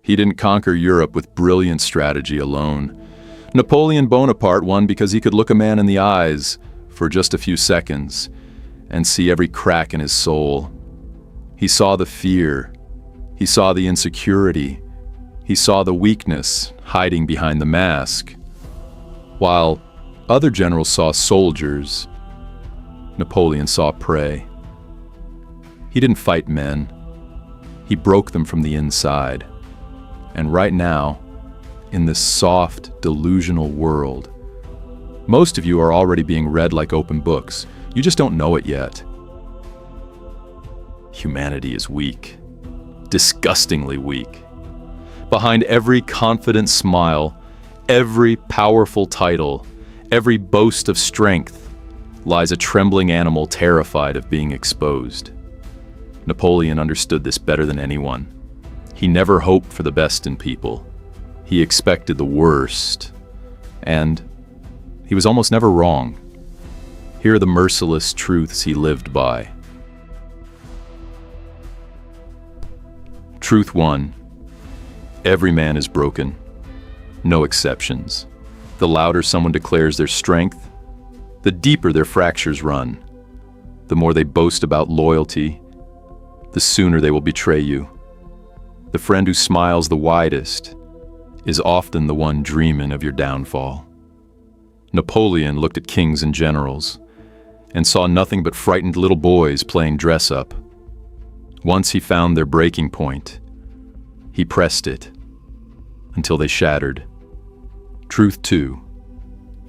He didn't conquer Europe with brilliant strategy alone. Napoleon Bonaparte won because he could look a man in the eyes for just a few seconds and see every crack in his soul. He saw the fear. He saw the insecurity. He saw the weakness hiding behind the mask. While other generals saw soldiers, Napoleon saw prey. He didn't fight men. He broke them from the inside. And right now, in this soft, delusional world, most of you are already being read like open books. You just don't know it yet. Humanity is weak. Disgustingly weak. Behind every confident smile, every powerful title, every boast of strength, lies a trembling animal terrified of being exposed. Napoleon understood this better than anyone. He never hoped for the best in people. He expected the worst. And he was almost never wrong. Here are the merciless truths he lived by. Truth 1. Every man is broken. No exceptions. The louder someone declares their strength, the deeper their fractures run. The more they boast about loyalty, the sooner they will betray you. The friend who smiles the widest is often the one dreaming of your downfall. Napoleon looked at kings and generals and saw nothing but frightened little boys playing dress-up. Once he found their breaking point, he pressed it until they shattered. Truth 2.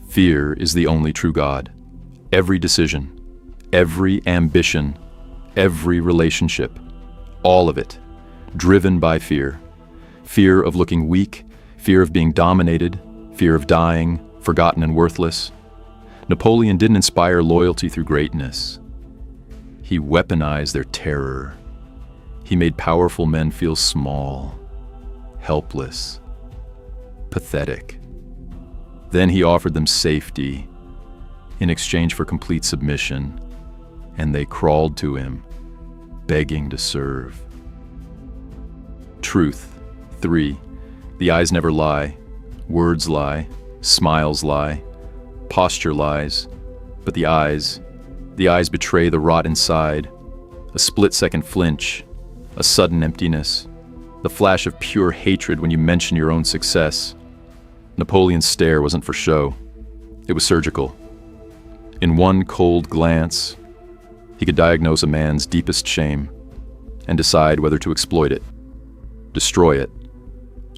Fear is the only true God. Every decision, every ambition, every relationship, all of it, driven by fear. Fear of looking weak, fear of being dominated, fear of dying, forgotten and worthless. Napoleon didn't inspire loyalty through greatness. He weaponized their terror. He made powerful men feel small, helpless, pathetic. Then he offered them safety in exchange for complete submission, and they crawled to him, begging to serve. Truth 3. The eyes never lie. Words lie. Smiles lie. Posture lies. But the eyes betray the rot inside. A split-second flinch. A sudden emptiness. The flash of pure hatred when you mention your own success. Napoleon's stare wasn't for show. It was surgical. In one cold glance, he could diagnose a man's deepest shame and decide whether to exploit it, destroy it,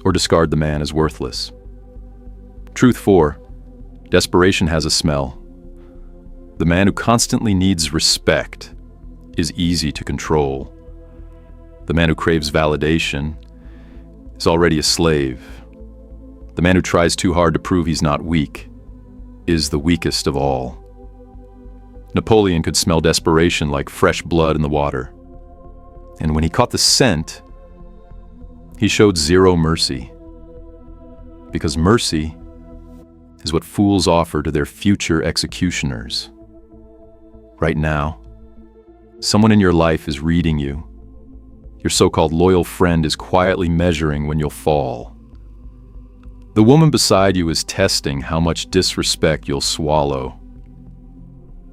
or discard the man as worthless. Truth 4. Desperation has a smell. The man who constantly needs respect is easy to control. The man who craves validation is already a slave. The man who tries too hard to prove he's not weak is the weakest of all. Napoleon could smell desperation like fresh blood in the water. And when he caught the scent, he showed zero mercy. Because mercy is what fools offer to their future executioners. Right now, someone in your life is reading you. Your so-called loyal friend is quietly measuring when you'll fall. The woman beside you is testing how much disrespect you'll swallow.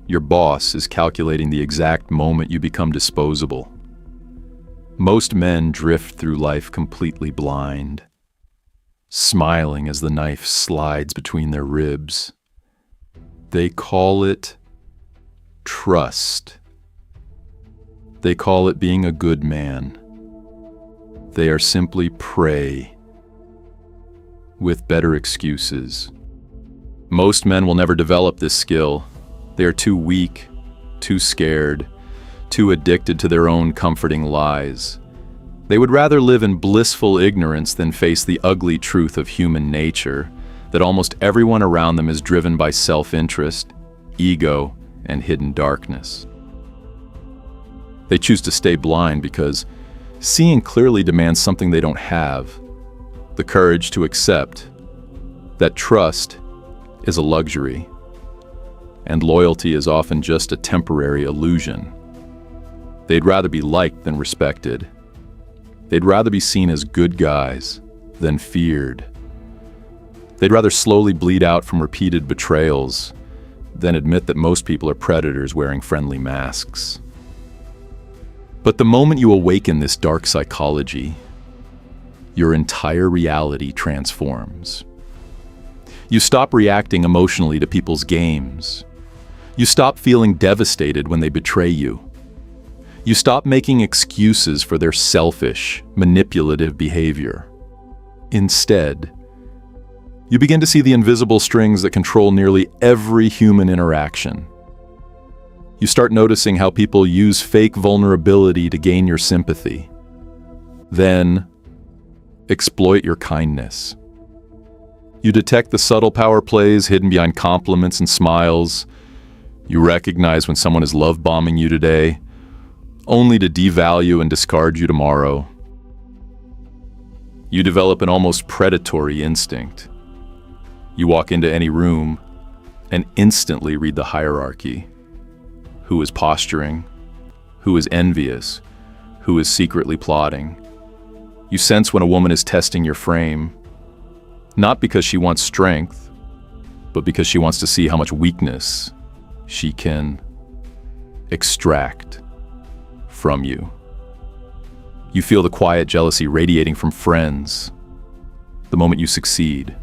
Your boss is calculating the exact moment you become disposable. Most men drift through life completely blind, smiling as the knife slides between their ribs. They call it trust. They call it being a good man. They are simply prey, with better excuses. Most men will never develop this skill. They are too weak, too scared, too addicted to their own comforting lies. They would rather live in blissful ignorance than face the ugly truth of human nature, that almost everyone around them is driven by self-interest, ego, and hidden darkness. They choose to stay blind because seeing clearly demands something they don't have: the courage to accept that trust is a luxury, and loyalty is often just a temporary illusion. They'd rather be liked than respected. They'd rather be seen as good guys than feared. They'd rather slowly bleed out from repeated betrayals than admit that most people are predators wearing friendly masks. But the moment you awaken this dark psychology, your entire reality transforms. You stop reacting emotionally to people's games. You stop feeling devastated when they betray you. You stop making excuses for their selfish, manipulative behavior. Instead, you begin to see the invisible strings that control nearly every human interaction. You start noticing how people use fake vulnerability to gain your sympathy, then exploit your kindness. You detect the subtle power plays hidden behind compliments and smiles. You recognize when someone is love-bombing you today, only to devalue and discard you tomorrow. You develop an almost predatory instinct. You walk into any room and instantly read the hierarchy. Who is posturing? Who is envious? Who is secretly plotting? You sense when a woman is testing your frame, not because she wants strength, but because she wants to see how much weakness she can extract from you. You feel the quiet jealousy radiating from friends the moment you succeed.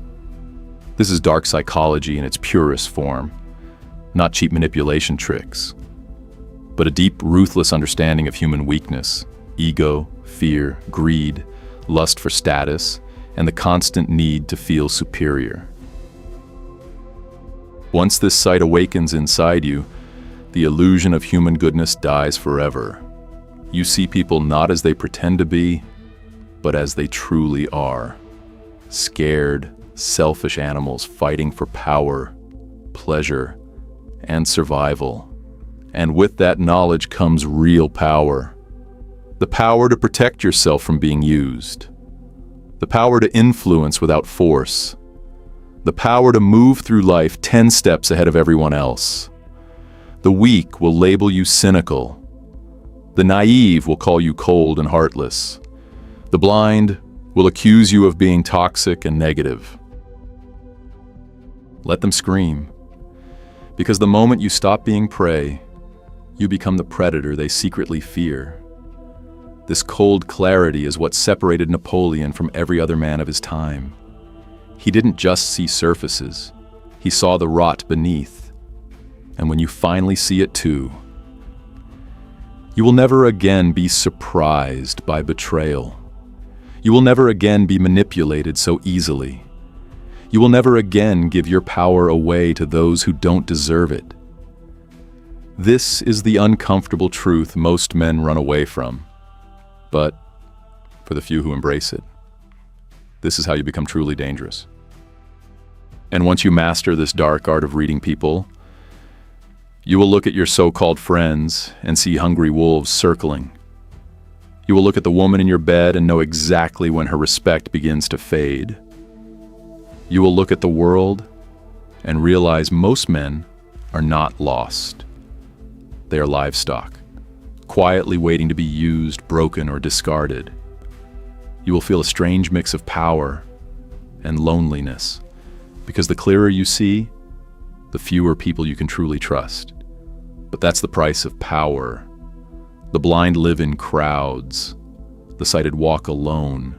This is dark psychology in its purest form, not cheap manipulation tricks, but a deep, ruthless understanding of human weakness, ego, fear, greed, lust for status, and the constant need to feel superior. Once this sight awakens inside you, the illusion of human goodness dies forever. You see people not as they pretend to be, but as they truly are. Scared, selfish animals fighting for power, pleasure, and survival. And with that knowledge comes real power. The power to protect yourself from being used. The power to influence without force. The power to move through life 10 steps ahead of everyone else. The weak will label you cynical. The naive will call you cold and heartless. The blind will accuse you of being toxic and negative. Let them scream, because the moment you stop being prey, you become the predator they secretly fear. This cold clarity is what separated Napoleon from every other man of his time. He didn't just see surfaces, he saw the rot beneath. And when you finally see it too, you will never again be surprised by betrayal. You will never again be manipulated so easily. You will never again give your power away to those who don't deserve it. This is the uncomfortable truth most men run away from. But for the few who embrace it, this is how you become truly dangerous. And once you master this dark art of reading people, you will look at your so-called friends and see hungry wolves circling. You will look at the woman in your bed and know exactly when her respect begins to fade. You will look at the world and realize most men are not lost. They are livestock, quietly waiting to be used, broken, or discarded. You will feel a strange mix of power and loneliness, because the clearer you see, the fewer people you can truly trust. But that's the price of power. The blind live in crowds. The sighted walk alone.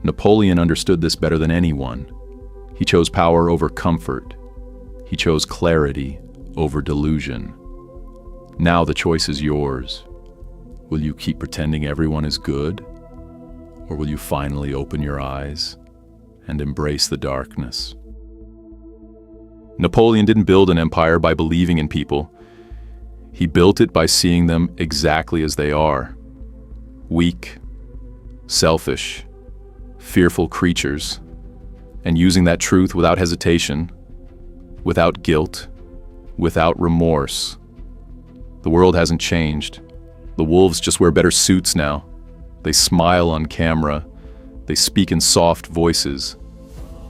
Napoleon understood this better than anyone. He chose power over comfort. He chose clarity over delusion. Now the choice is yours. Will you keep pretending everyone is good? Or will you finally open your eyes and embrace the darkness? Napoleon didn't build an empire by believing in people. He built it by seeing them exactly as they are. Weak, selfish, fearful creatures, and using that truth without hesitation, without guilt, without remorse. The world hasn't changed. The wolves just wear better suits now. They smile on camera. They speak in soft voices.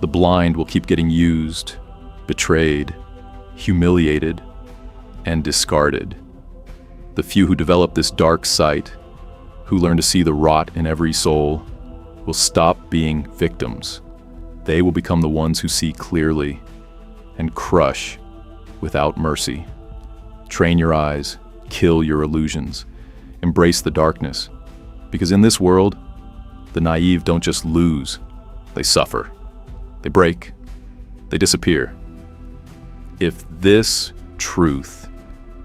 The blind will keep getting used, betrayed, humiliated, and discarded. The few who develop this dark sight who learn to see the rot in every soul, will stop being victims. They will become the ones who see clearly and crush without mercy. Train your eyes, kill your illusions, embrace the darkness, because in this world, the naive don't just lose, they suffer. They break, they disappear. If this truth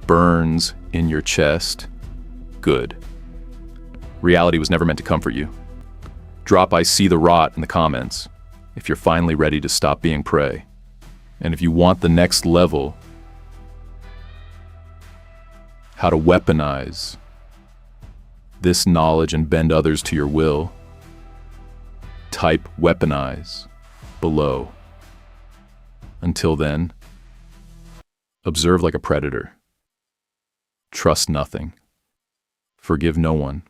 burns in your chest, good. Reality was never meant to comfort you. Drop "I see the rot" in the comments if you're finally ready to stop being prey. And if you want the next level, how to weaponize this knowledge and bend others to your will, type "weaponize" below. Until then, observe like a predator. Trust nothing. Forgive no one.